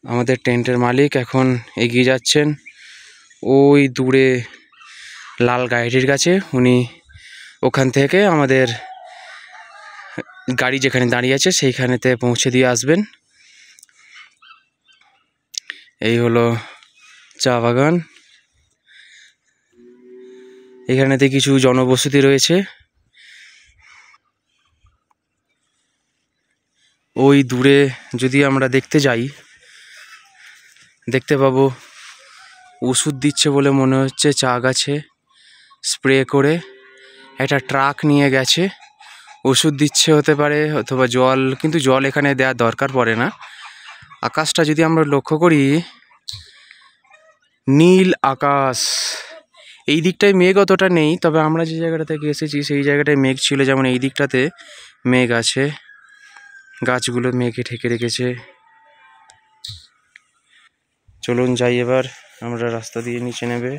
আমাদের টেন্টের মালিক এখন এগিয়ে যাচ্ছেন ওই দূরে লাল গাড়িটির কাছে। উনি ওখান থেকে আমাদের গাড়ি যেখানে দাঁড়িয়ে আছে সেইখানেতে পৌঁছে দিয়ে আসবেন। এই হলো চা বাগান। এখানেতে কিছু জনবসতি রয়েছে। ওই দূরে যদি আমরা দেখতে যাই, দেখতে পাবো ওষুধ দিচ্ছে বলে মনে হচ্ছে। চা গাছে স্প্রে করে একটা ট্রাক নিয়ে গেছে, ওষুধ দিচ্ছে হতে পারে, অথবা জল, কিন্তু জল এখানে দেওয়ার দরকার পড়ে না। আকাশটা যদি আমরা লক্ষ্য করি, নীল আকাশ। এই দিকটায় মেঘ অতটা নেই, তবে আমরা যে জায়গাটা থেকে এসেছি সেই জায়গাটায় মেঘ ছিল। যেমন এই দিকটাতে মেঘ আছে, গাছগুলো মেঘে ঢেকে রেখেছে। চলুন যাই এবার, আমরা রাস্তা দিয়ে নিচে নেবে।